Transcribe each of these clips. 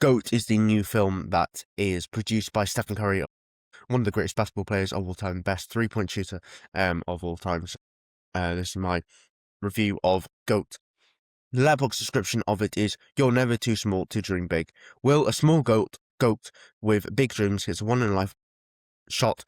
GOAT is the new film that is produced by Stephen Curry, one of the greatest basketball players of all time, best three-point shooter of all time. This is my review of GOAT. The Letterboxd description of it is, "You're never too small to dream big." Will, a small goat with big dreams, hits a one-in-a-life shot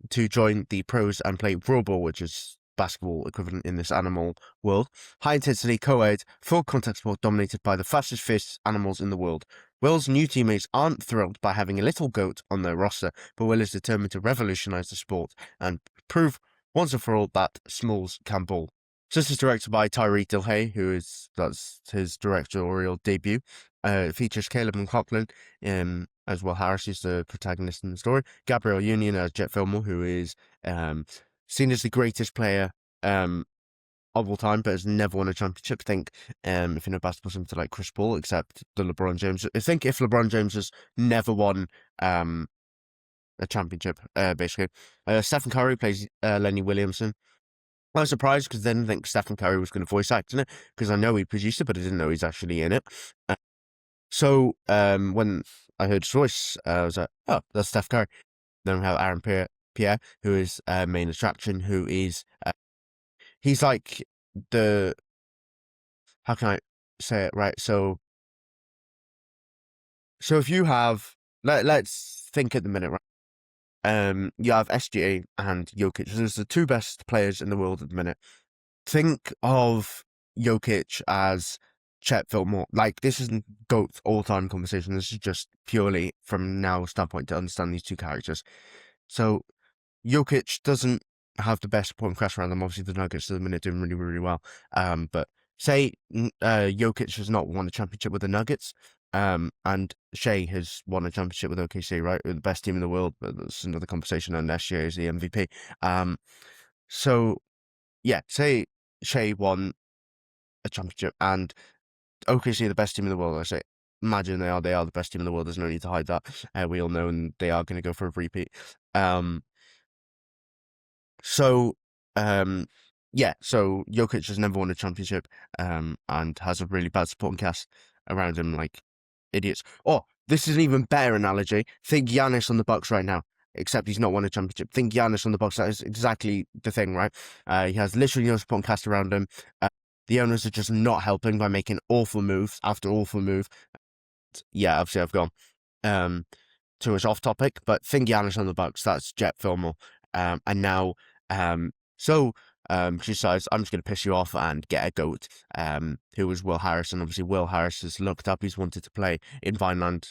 to join the pros and play Raw Ball, which is basketball equivalent in this animal world. High-intensity, co-ed, full-contact sport dominated by the fastest, fiercest animals in the world. Will's new teammates aren't thrilled by having a little goat on their roster, but Will is determined to revolutionize the sport and prove once and for all that smalls can ball. So this is directed by Tyree Dilhay, that's his directorial debut. It features Caleb McLaughlin as Will Harris, who's the protagonist in the story. Gabrielle Union as Jet Fillmore, who is seen as the greatest player of all time, but has never won a championship. Think, if you know basketball, something like Chris Paul, except the LeBron James. I think if LeBron James has never won a championship, basically. Stephen Curry plays Lenny Williamson. I was surprised because I didn't think Stephen Curry was going to voice act in it, because I know he produced it, but I didn't know he's actually in it. So when I heard his voice, I was like, oh, that's Steph Curry. Then we have Aaron Pierre, who is main attraction, who is, he's like how can I say it right? So if you have, let's think at the minute, right? You have SGA and Jokic. Those are the two best players in the world at the minute. Think of Jokic as Chet Fillmore. Like, this isn't GOAT all-time conversation. This is just purely from now standpoint to understand these two characters. So Jokic doesn't have the best supporting cast around them. Obviously, the Nuggets at the minute doing really, really well. But say Jokic has not won a championship with the Nuggets, and Shea has won a championship with OKC, right? With the best team in the world, but that's another conversation, and SGA is the MVP. So yeah, say Shea won a championship and OKC are the best team in the world. I say, imagine they are the best team in the world. There's no need to hide that. We all know, and they are going to go for a repeat. So Jokic has never won a championship, and has a really bad supporting cast around him, like idiots. Oh, this is an even better analogy. Think Giannis on the Bucks right now, except he's not won a championship. Think Giannis on the Bucks. That is exactly the thing, right? He has literally no supporting cast around him. The owners are just not helping by making awful moves after awful move. Yeah, obviously I've gone too much off topic, but think Giannis on the Bucks. That's Jet Fillmore. And now, she decides, I'm just going to piss you off and get a GOAT, who was Will Harris. And obviously Will Harris has looked up, he's wanted to play in Vineland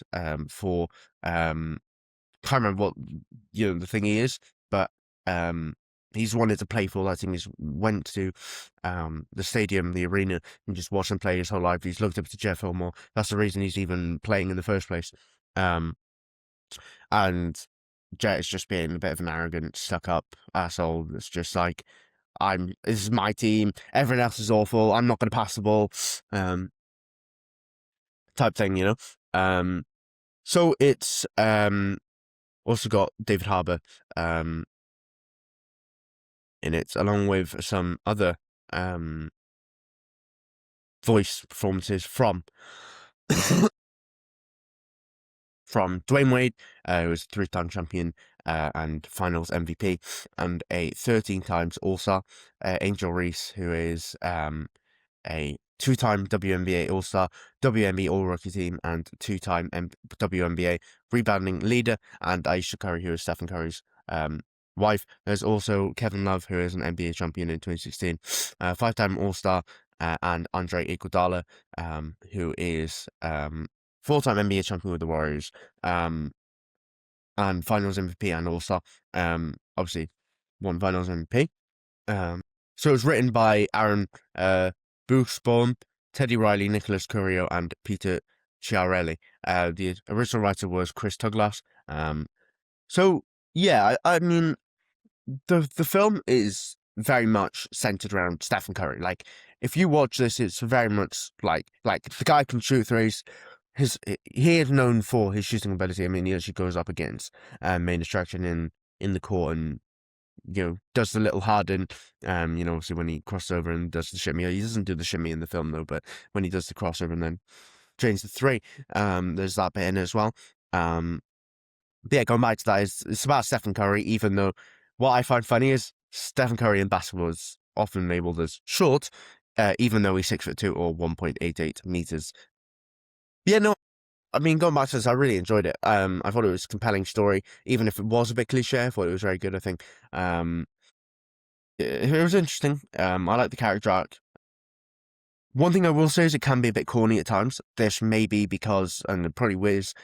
for, can't remember what, the thing he is, but he's wanted to play for that team. He's went to the stadium, the arena, and just watched him play his whole life. He's looked up to Jet Fillmore. That's the reason he's even playing in the first place. And Jet is just being a bit of an arrogant, stuck-up asshole. It's just like, this is my team, everyone else is awful, I'm not going to pass the ball, type thing, So it's also got David Harbour in it, along with some other voice performances from Dwayne Wade, who was a 3-time champion and finals MVP, and a 13 times All-Star, Angel Reese, who is a 2-time WNBA All-Star, WNBA All-Rookie Team, and 2-time WNBA rebounding leader, and Ayesha Curry, who is Stephen Curry's wife. There's also Kevin Love, who is an NBA champion in 2016, 5-time All-Star, and Andre Iguodala, who is 4-time NBA champion with the Warriors, and finals MVP and All-Star. Obviously won finals MVP. So it was written by Aaron Buchsbaum, Teddy Riley, Nicholas Curio, and Peter Chiarelli. The original writer was Chris Tuglas. So yeah, I mean, the film is very much centered around Stephen Curry. Like, if you watch this, it's very much like the guy can shoot threes. He is known for his shooting ability. I mean, he actually goes up against main attraction in the court, and does the little Harden, obviously when he crosses over and does the shimmy. He doesn't do the shimmy in the film though, but when he does the crossover and then James the 3. There's that bit in it as well. But yeah, going back to that, it's about Stephen Curry, even though what I find funny is Stephen Curry in basketball is often labeled as short, even though he's 6'2" or 1.88 meters. Yeah, no, I mean, going back to this, I really enjoyed it. I thought it was a compelling story, even if it was a bit cliche. I thought it was very good. I think it was interesting. I like the character arc. One thing I will say is it can be a bit corny at times. This may be because, and it probably is,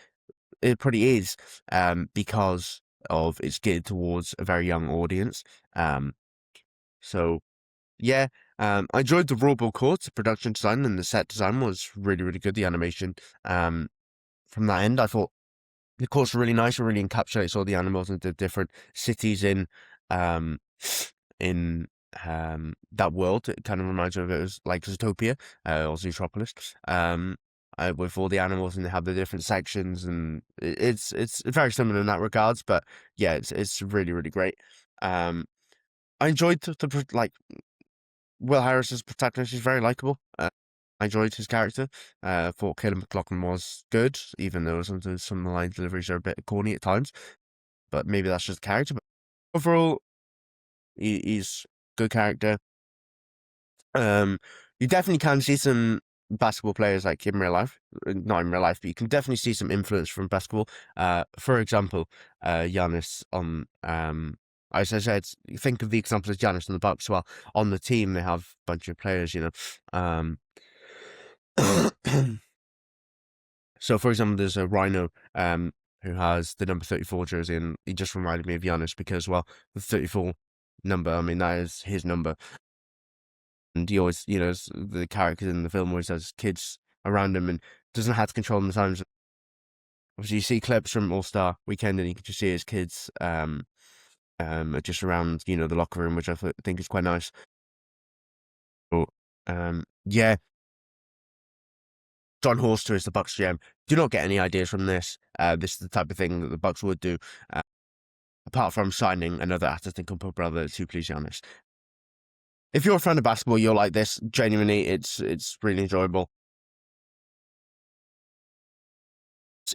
because of it's geared towards a very young audience. So yeah, I enjoyed the Robo Court, the production design and the set design was really, really good. The animation, from that end, I thought the courts were really nice. It really encapsulates all the animals into different cities um, in that world. It kind of reminds me of it was like Zootopia, or Zootropolis. With all the animals and they have the different sections, and it's very similar in that regards. But yeah, it's really, really great. I enjoyed like Will Harris's protagonist. He's very likable. I enjoyed his character. Thought Caleb McLaughlin was good, even though sometimes some of the line deliveries are a bit corny at times. But maybe that's just the character. But overall, he's good character. You definitely can see some basketball players like in real life, not in real life, but you can definitely see some influence from basketball. For example, Giannis on as I said, think of the example of Giannis in the Bucks. Well, on the team they have a bunch of players, So, for example, there's a Rhino who has the number 34 jersey, and he just reminded me of Giannis because, well, the 34 number, I mean, that is his number. And he always, the characters in the film always has kids around him and doesn't have to control them sometimes. Obviously, you see clips from All-Star Weekend, and you can just see his kids just around, the locker room, which I think is quite nice. But, yeah. John Horster is the Bucks GM. Do not get any ideas from this. This is the type of thing that the Bucks would do, apart from signing another Antetokounmpo brother to please Giannis. If you're a fan of basketball, you'll like this. Genuinely, it's really enjoyable.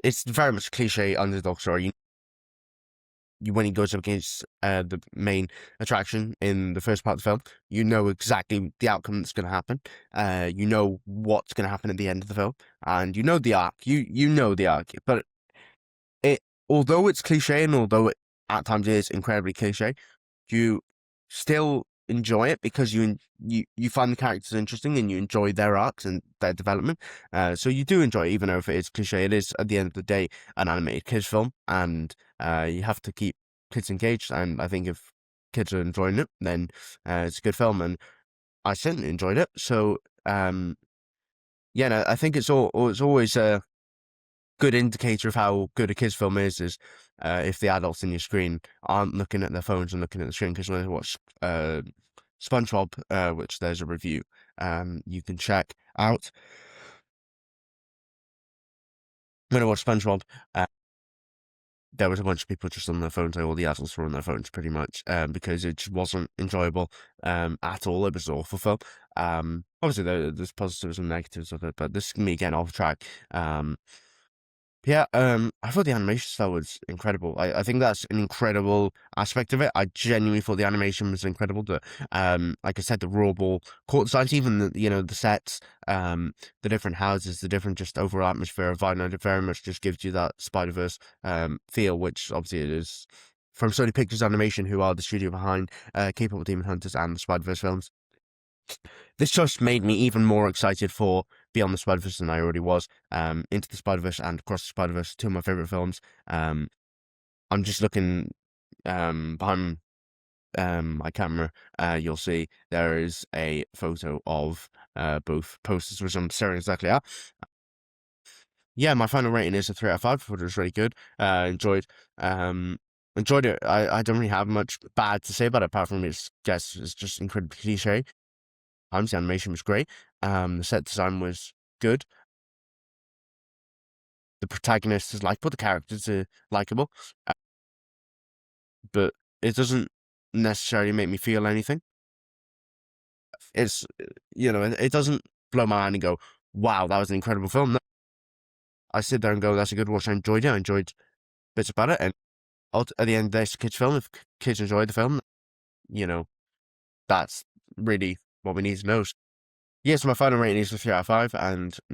It's very much cliche underdog story. When he goes up against the main attraction in the first part of the film, you know exactly the outcome that's going to happen. You know what's going to happen at the end of the film, and you know the arc. You know the arc, but although it's cliche and although it at times is incredibly cliche, you still enjoy it because you find the characters interesting and you enjoy their arcs and their development. So you do enjoy it, even though if it is cliche, it is at the end of the day an animated kids film, and you have to keep kids engaged. And I think if kids are enjoying it, then it's a good film, and I certainly enjoyed it. So yeah, no, I think it's always a good indicator of how good a kids film is if the adults in your screen aren't looking at their phones and looking at the screen. Because when I watch SpongeBob, which there's a review you can check out. When I watched SpongeBob, there was a bunch of people just on their phones. All the adults were on their phones pretty much, because it just wasn't enjoyable at all. It was an awful film. Obviously there's positives and negatives of it, but this is me getting off track. Yeah, I thought the animation style was incredible. I think that's an incredible aspect of it. I genuinely thought the animation was incredible. Like I said, the raw ball court designs, even the sets, the different houses, the different just overall atmosphere of Vineland, it very much just gives you that Spider-Verse feel, which obviously it is from Sony Pictures Animation, who are the studio behind K-Pop Demon Hunters and the Spider-Verse films. This just made me even more excited for Beyond the Spider-Verse than I already was. Into the Spider-Verse and Across the Spider-Verse, two of my favorite films. I'm just looking behind my camera. You'll see there is a photo of both posters, which I'm staring exactly at. Yeah, my final rating is a 3 out of 5. I thought it was really good. Enjoyed it. I don't really have much bad to say about it, apart from it's just incredibly cliche. The animation was great. The set design was good. The protagonist is likable. The characters are likable. But it doesn't necessarily make me feel anything. It's, it doesn't blow my mind and go, wow, that was an incredible film. No, I sit there and go, that's a good watch. I enjoyed it. I enjoyed bits about it. And at the end of the day, it's a kids' film. If kids enjoy the film, you know, that's really what we need to know. Yes, my final rating is a 3 out of 5, and